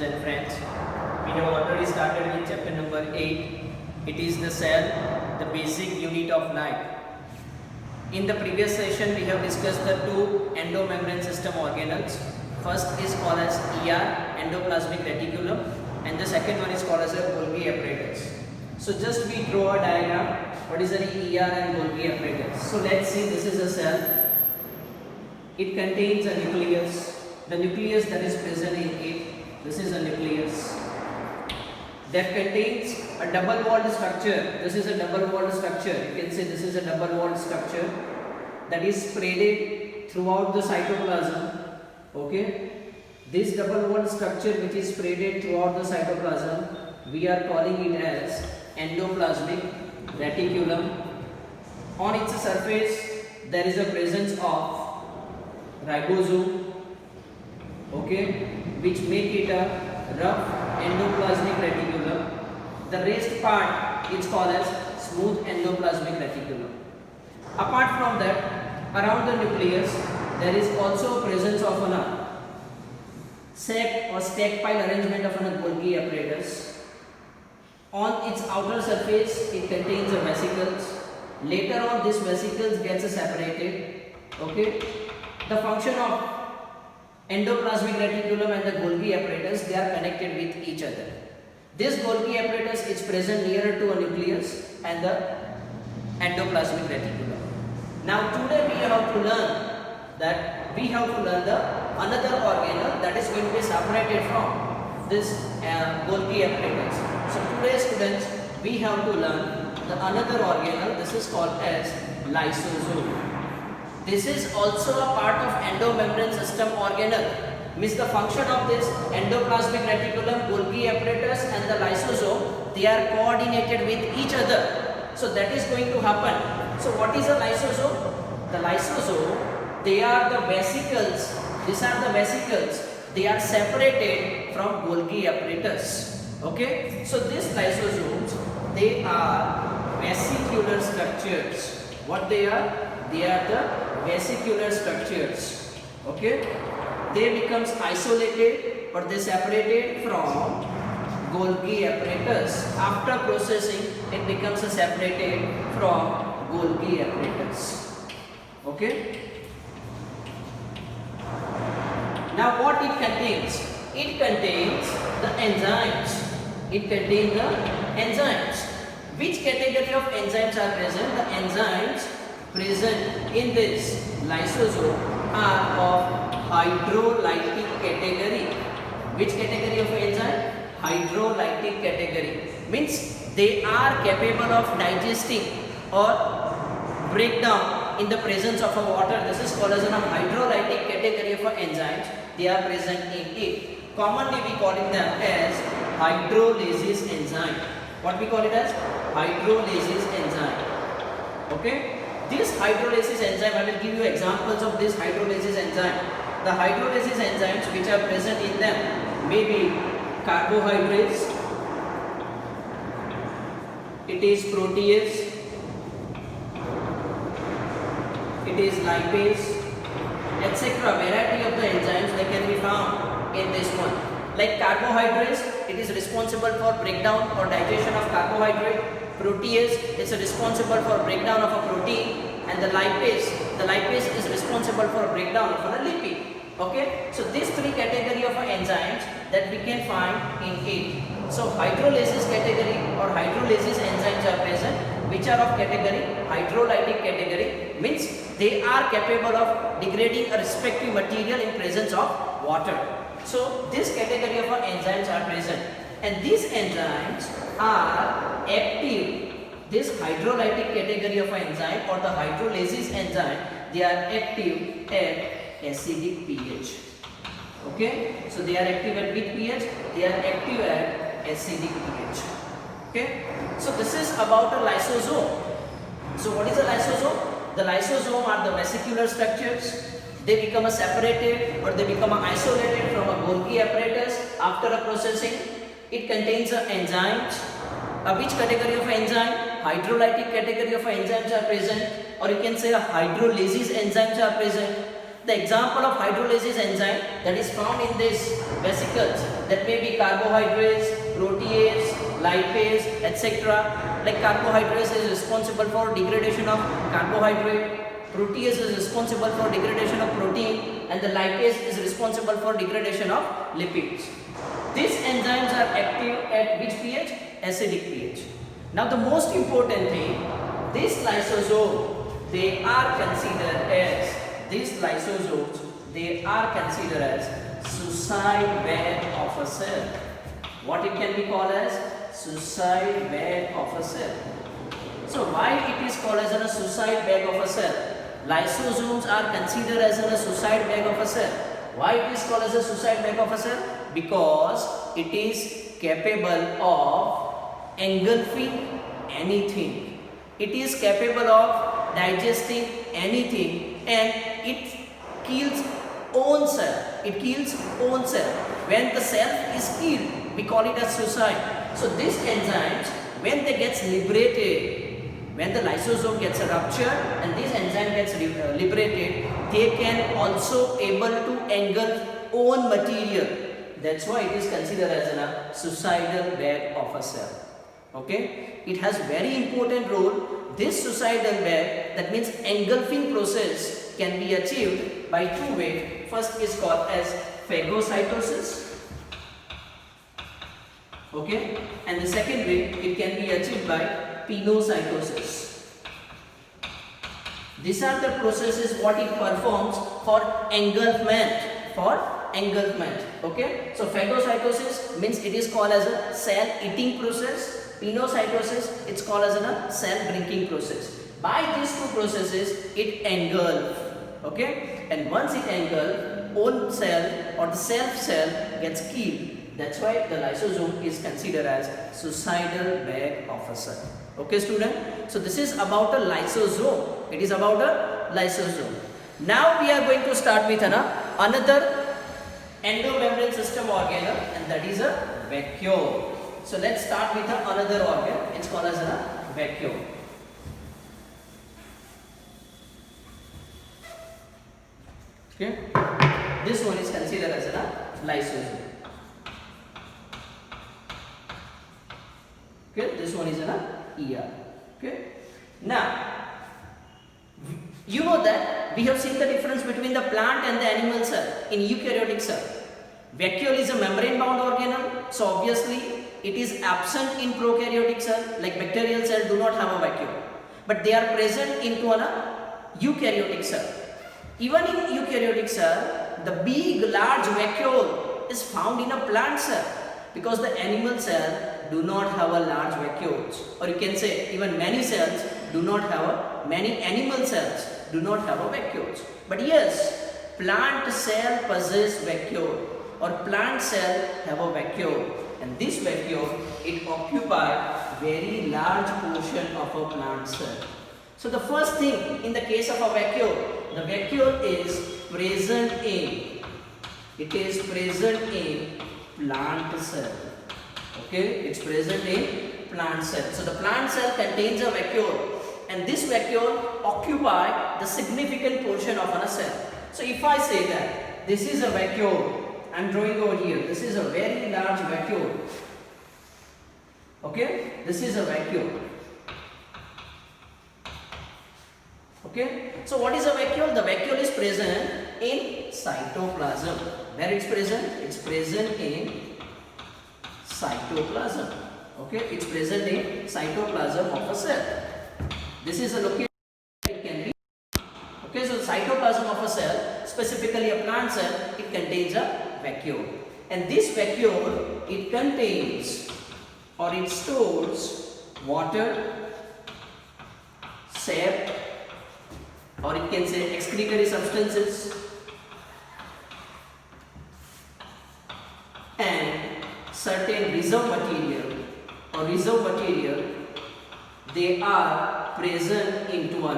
and friends. We have already started with chapter number 8. It is the cell, the basic unit of life. In the previous session, we have discussed the two endomembrane system organelles. First is called as ER, endoplasmic reticulum, and the second one is called as a Golgi apparatus. So just we draw a diagram. What is an ER and Golgi apparatus? So let's see, this is a cell. It contains a nucleus. The nucleus that is present in it, this is a nucleus. That contains a double walled structure. This is a double walled structure. You can say this is a double walled structure that is spreaded throughout the cytoplasm. Okay. This double walled structure which is spreaded throughout the cytoplasm, we are calling it as endoplasmic reticulum. On its surface, there is a presence of ribosome, okay, which make it a rough endoplasmic reticulum. The rest part is called as smooth endoplasmic reticulum. Apart from that, around the nucleus, there is also presence of a sac or stack pile arrangement of a Golgi apparatus. On its outer surface, it contains a vesicles. Later on, this vesicles gets separated. Okay. The function of endoplasmic reticulum and the Golgi apparatus, they are connected with each other. This Golgi apparatus is present nearer to a nucleus and the endoplasmic reticulum. Now today we have to learn the another organelle that is going to be separated from this Golgi apparatus. So today students, we have to learn the another organelle. This is called as lysosome. This is also a part of endomembrane system organelle. Means the function of this endoplasmic reticulum, Golgi apparatus and the lysosome, they are coordinated with each other. So that is going to happen. So what is a lysosome? The lysosome, they are the vesicles. These are the vesicles. They are separated from Golgi apparatus. Okay. So these lysosomes, they are vesicular structures. What they are? They are the vesicular structures. Okay. They becomes isolated or they separated from Golgi apparatus. After processing, it becomes separated from Golgi apparatus. Okay. Now what it contains? It contains the enzymes. It contains the enzymes. Which category of enzymes are present? The enzymes present in this lysosome are of hydrolytic category. Which category of enzyme? Hydrolytic category. Means they are capable of digesting or breakdown in the presence of a water. This is called as a hydrolytic category of enzymes. They are present in it. Commonly we call them as hydrolysis enzyme. What we call it as? Hydrolysis enzyme. Okay. This hydrolysis enzyme, I will give you examples of this hydrolysis enzyme. The hydrolysis enzymes which are present in them may be carbohydrates, it is protease, it is lipase, etc. Variety of the enzymes they can be found in this one. Like carbohydrates, it is responsible for breakdown or digestion of carbohydrate. Protease is responsible for breakdown of a protein, and the lipase is responsible for breakdown of a lipid. Okay, so these three category of enzymes that we can find in it. So hydrolysis category or hydrolysis enzymes are present, which are of category hydrolytic category, means they are capable of degrading a respective material in presence of water. So this category of enzymes are present, and these enzymes are active. This hydrolytic category of enzyme or the hydrolysis enzyme, they are active at acidic pH. Okay, so they are active at which pH? They are active at acidic pH. Okay, so this is about a lysosome. So what is a lysosome? The lysosome are the vesicular structures. They become separated or they become isolated from a Golgi apparatus after a processing. It contains enzymes. Which category of enzyme? Hydrolytic category of enzymes are present, or you can say hydrolysis enzymes are present. The example of hydrolysis enzyme that is found in this vesicles, that may be carbohydrates, protease, lipase, etc. Like carbohydrates is responsible for degradation of carbohydrate, protease is responsible for degradation of protein, and the lipase is responsible for degradation of lipids. These enzymes are active at which pH? Acidic pH. Now the most important thing, this lysosome, they are considered as, these lysosomes, they are considered as suicide bag of a cell. What it can be called as? Suicide bag of a cell. So why it is called as a suicide bag of a cell? Lysosomes are considered as a suicide bag of a cell. Why it is called as a suicide bag of a cell? Because it is capable of engulfing anything. It is capable of digesting anything, and it kills own cell. It kills own cell. When the cell is killed, we call it as suicide. So these enzymes, when they get liberated, when the lysosome gets ruptured and this enzyme gets liberated, they can also able to engulf own material. That's why it is considered as a suicidal bag of a cell. Okay, it has very important role. This suicidal bag, that means engulfing process, can be achieved by two ways. First is called as phagocytosis. Okay, and the second way, it can be achieved by pinocytosis. These are the processes what it performs for engulfment. Okay, so phagocytosis means it is called as a cell eating process. Pinocytosis, it's called as a cell drinking process. By these two processes, it engulfs. Okay, and once it engulfs, own cell or the self cell gets killed. That's why the lysosome is considered as suicidal bag of a cell. Okay, student. So this is about a lysosome. It is about a lysosome. Now we are going to start with another endomembrane system organelle, and that is a vacuole. So let's start with another organ. It's called as a vacuole. Okay, this one is considered as a lysosome. Okay, this one is an ER. Okay, now you know that we have seen the difference between the plant and the animal cell in eukaryotic cell. Vacuole is a membrane bound organelle, so obviously it is absent in prokaryotic cell. Like bacterial cell do not have a vacuole, but they are present into a eukaryotic cell. Even in eukaryotic cell, the big large vacuole is found in a plant cell, because the animal cell do not have a large vacuoles, or you can say even many cells do not have many animal cells do not have a vacuoles. But yes, plant cell possess vacuole, or plant cell have a vacuole, and this vacuole, it occupies very large portion of a plant cell. So the first thing in the case of a vacuole, the vacuole is present in, it is present in plant cell. Okay, it's present in plant cell. So the plant cell contains a vacuole, and this vacuole occupies the significant portion of a cell. So if I say that this is a vacuole, I am drawing over here, this is a very large vacuole. Okay, this is a vacuole. Okay, so what is a vacuole? The vacuole is present in cytoplasm. Where it's present? It's present in cytoplasm. Okay, it's present in cytoplasm of a cell. This is a location it can be. Okay, so cytoplasm of a cell, specifically a plant cell, it contains a vacuole, and this vacuole, it contains or it stores water, sap, or it can say excretory substances, and certain reserve material or reserve material, they are present into a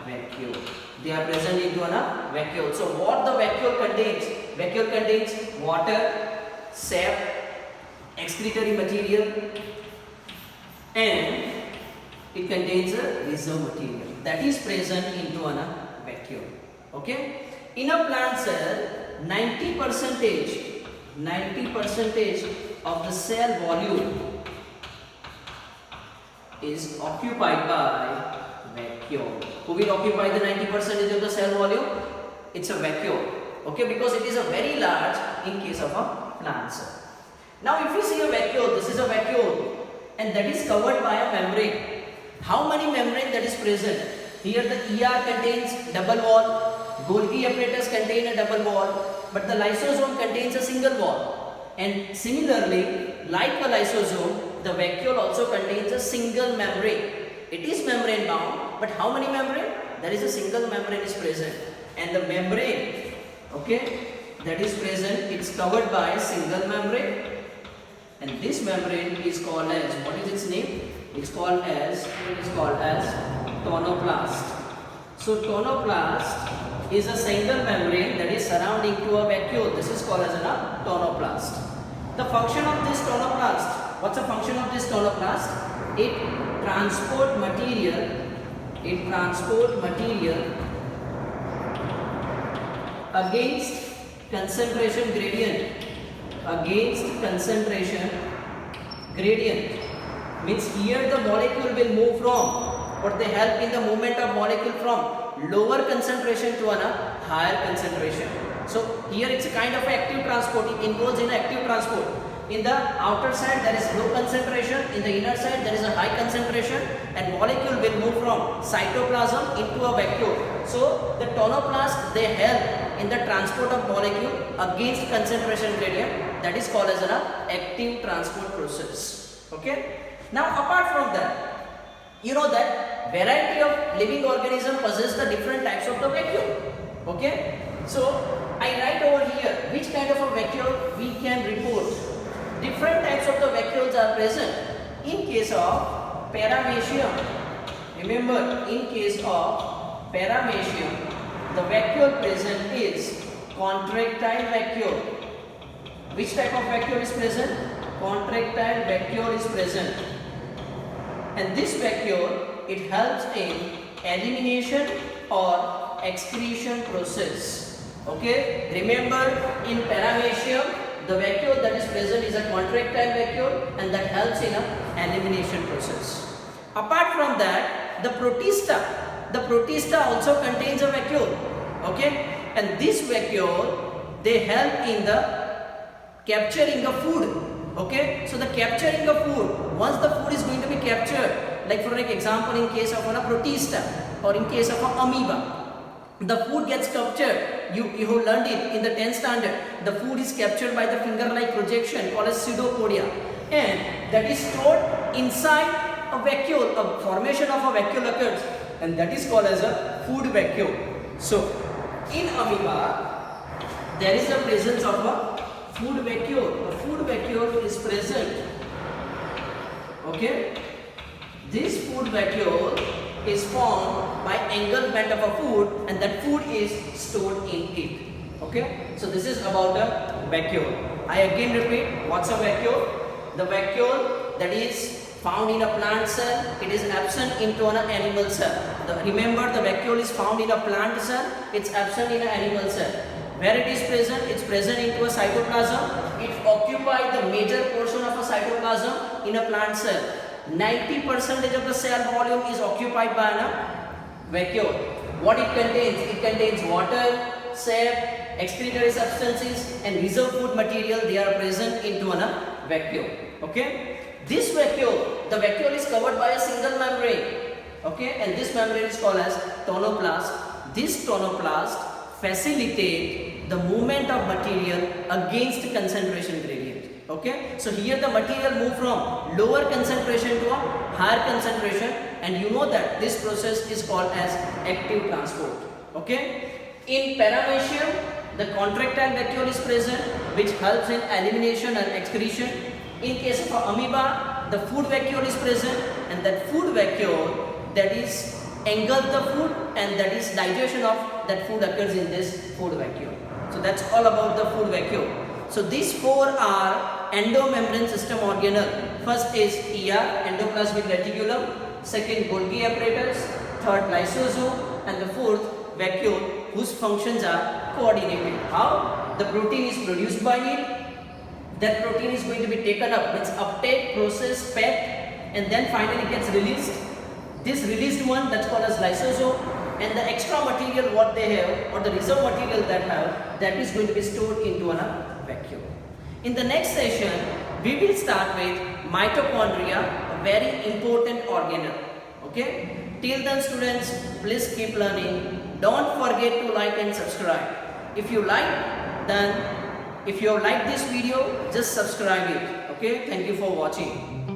vacuole. They are present into a vacuole. So what the vacuole contains? Vacuole contains water, sap, excretory material, and it contains a reserve material that is present into a vacuole. Okay? In a plant cell, 90% 90% of the cell volume is occupied by vacuole. Who will occupy the 90% of the cell volume? It's a vacuole. Okay, because it is a very large in case of a plant cell. Now if you see a vacuole, this is a vacuole and that is covered by a membrane. How many membrane that is present? Here the ER contains double wall, Golgi apparatus contain a double wall, but the lysosome contains a single wall. And similarly, like a lysosome, the vacuole also contains a single membrane. It is membrane bound, but how many membrane? There is a single membrane is present, and the membrane, okay, that is present, it's covered by a single membrane, and this membrane is called as, what is its name? It's called as tonoplast. So tonoplast is a single membrane that is surrounding to a vacuole. This is called as a tonoplast. The function of this tonoplast, what's the function of this tonoplast? It transport material against concentration gradient. Means here the molecule will move from, but they help in the movement of molecule from lower concentration to a higher concentration. So here it's a kind of active transport. It involves in active transport. In the outer side there is low concentration, in the inner side there is a high concentration, and molecule will move from cytoplasm into a vacuole. So the tonoplast, they help in the transport of molecule against concentration gradient. That is called as an active transport process. Okay. Now apart from that, you know that variety of living organism possess the different types of the vacuole. Okay. So I write over here which kind of a vacuole we can report. Different types of the vacuoles are present. In case of paramecium, remember, in case of paramecium, the vacuole present is contractile vacuole. Which type of vacuole is present? Contractile vacuole is present. And this vacuole, it helps in elimination or excretion process. Okay, remember, in paramecium, the vacuole that is present is a contractile vacuole, and that helps in a elimination process. Apart from that, the protista also contains a vacuole. Okay, and this vacuole, they help in the capturing the food. Okay, so the capturing of food, once the food is going to be captured, like for example in case of a protista or in case of an amoeba, the food gets captured. You have learned it in the 10th standard. The food is captured by the finger-like projection called as pseudopodia, and that is stored inside a vacuole. A formation of a vacuole occurs, and that is called as a food vacuole. So in amoeba, there is a presence of a food vacuole. A food vacuole is present. Okay, this food vacuole is formed by engulfment of a food, and that food is stored in it. Okay, so this is about a vacuole. I again repeat, what's a vacuole? The vacuole that is found in a plant cell, it is absent into an animal cell. Remember, the vacuole is found in a plant cell, it's absent in an animal cell. Where it is present? It's present into a cytoplasm. It occupies the major portion of a cytoplasm in a plant cell. 90% of the cell volume is occupied by a vacuole. What it contains? It contains water, sap, excretory substances, and reserve food material. They are present into a vacuole. Okay. This vacuole, the vacuole is covered by a single membrane. Okay, and this membrane is called as tonoplast. This tonoplast facilitate the movement of material against concentration gradient. Okay, so here the material move from lower concentration to a higher concentration, and you know that this process is called as active transport. Okay, in paramecium, the contractile vacuole is present, which helps in elimination and excretion. In case of amoeba, the food vacuole is present, and that food vacuole, that is engulf the food, and that is digestion of that food occurs in this food vacuole. So that's all about the food vacuole. So these four are endomembrane system organelle. First is ER, endoplasmic reticulum. Second, Golgi apparatus. Third, lysosome. And the fourth, vacuole, whose functions are coordinated. How? The protein is produced by it, that protein is going to be taken up, means uptake, processed, packed, and then finally gets released. This released one, that's called as lysosome, and the extra material what they have, or the reserve material that have, that is going to be stored into a vacuole. In the next session, we will start with mitochondria, a very important organelle. Okay? Till then students, please keep learning. Don't forget to like and subscribe. If you like, then if you have liked this video, just subscribe it. Okay? Thank you for watching.